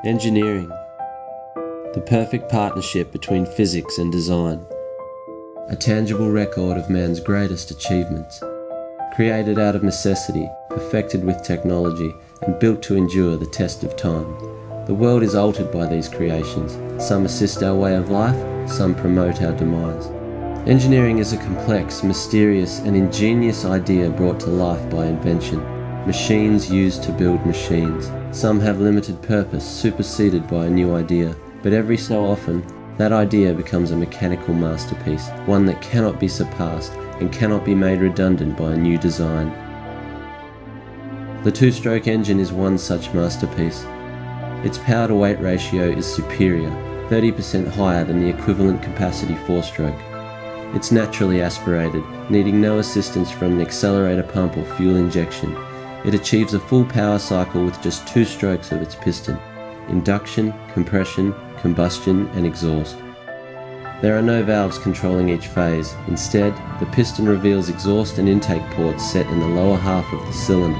Engineering, the perfect partnership between physics and design, a tangible record of man's greatest achievements, created out of necessity, perfected with technology, and built to endure the test of time. The world is altered by these creations. Some assist our way of life, some promote our demise. Engineering is a complex, mysterious, and ingenious idea brought to life by invention. Machines used to build machines. Some have limited purpose, superseded by a new idea, but every so often, that idea becomes a mechanical masterpiece, one that cannot be surpassed and cannot be made redundant by a new design. The two-stroke engine is one such masterpiece. Its power-to-weight ratio is superior, 30% higher than the equivalent capacity four-stroke. It's naturally aspirated, needing no assistance from an accelerator pump or fuel injection. It achieves a full power cycle with just 2 strokes of its piston: induction, compression, combustion, and exhaust. There are no valves controlling each phase. Instead, the piston reveals exhaust and intake ports set in the lower half of the cylinder.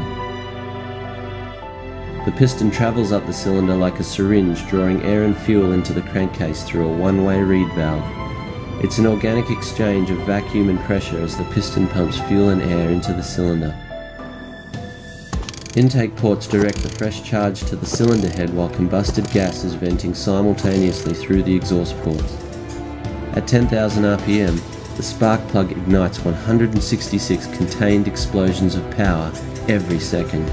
The piston travels up the cylinder like a syringe, drawing air and fuel into the crankcase through a one-way reed valve. It's an organic exchange of vacuum and pressure as the piston pumps fuel and air into the cylinder. Intake ports direct the fresh charge to the cylinder head while combusted gas is venting simultaneously through the exhaust ports. At 10,000 RPM, the spark plug ignites 166 contained explosions of power every second.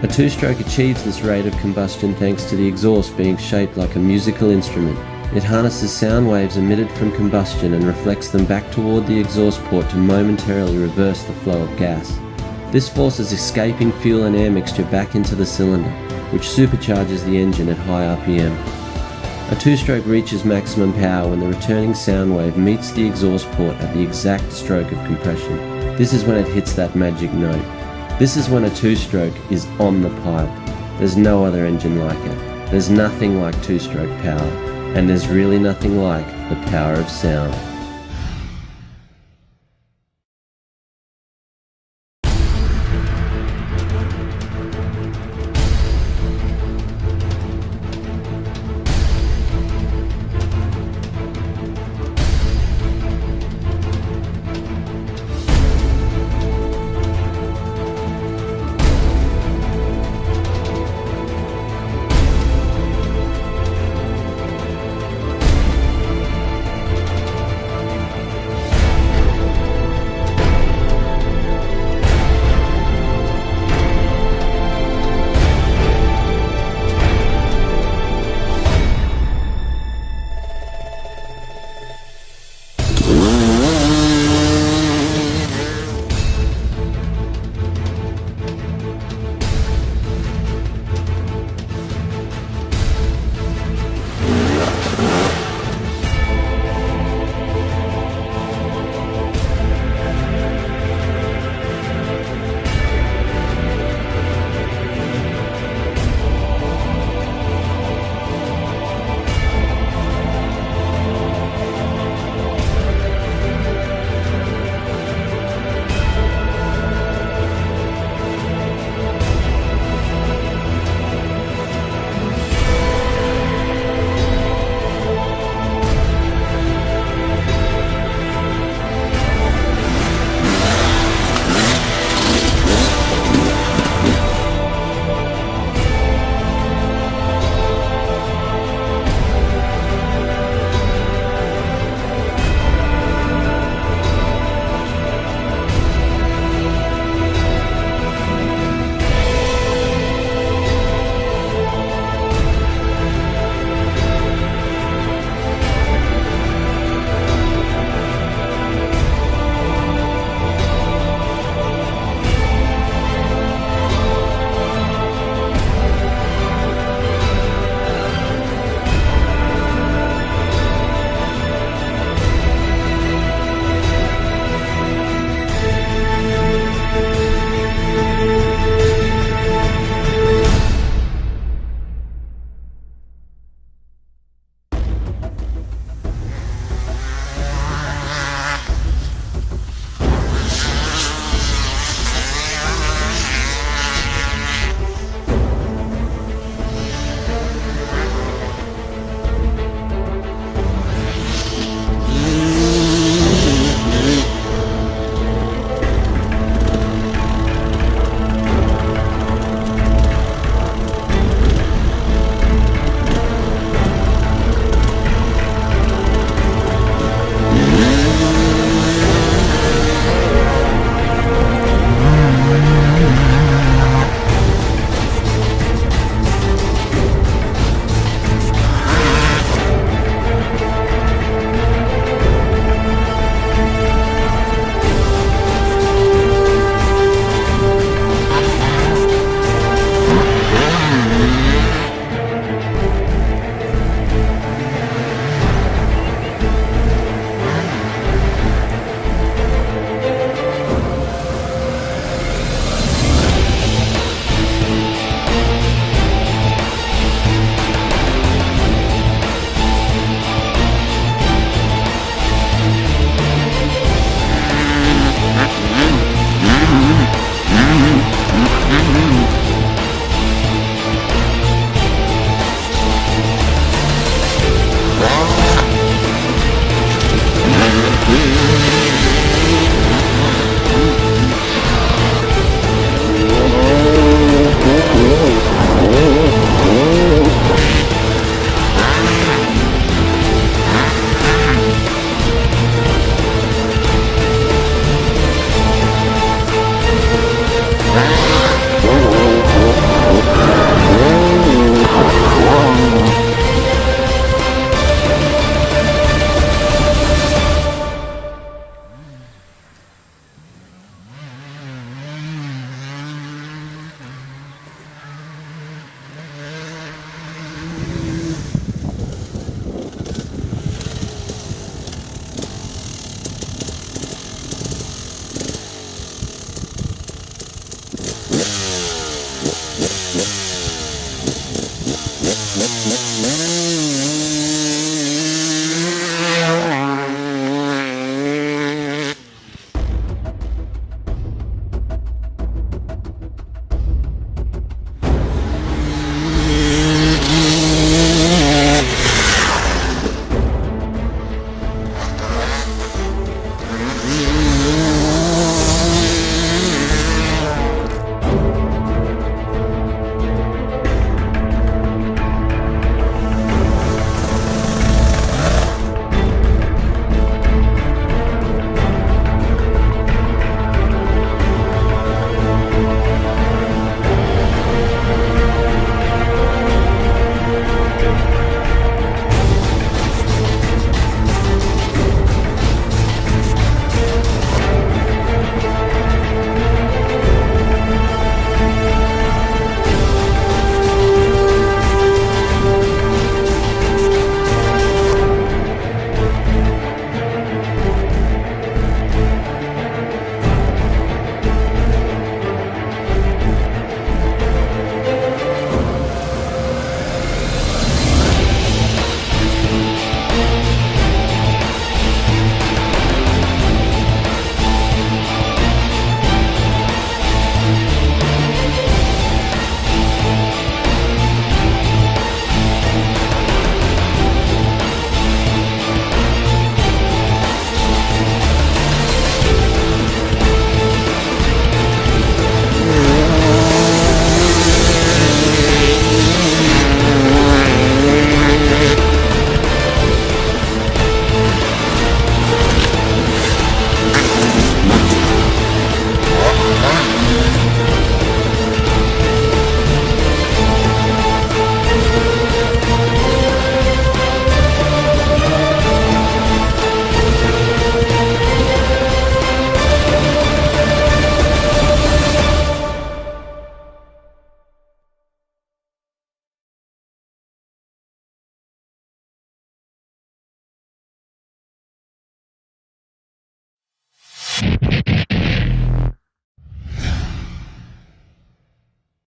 A two-stroke achieves this rate of combustion thanks to the exhaust being shaped like a musical instrument. It harnesses sound waves emitted from combustion and reflects them back toward the exhaust port to momentarily reverse the flow of gas. This forces escaping fuel and air mixture back into the cylinder, which supercharges the engine at high RPM. A two-stroke reaches maximum power when the returning sound wave meets the exhaust port at the exact stroke of compression. This is when it hits that magic note. This is when a two-stroke is on the pipe. There's no other engine like it. There's nothing like two-stroke power, and there's really nothing like the power of sound.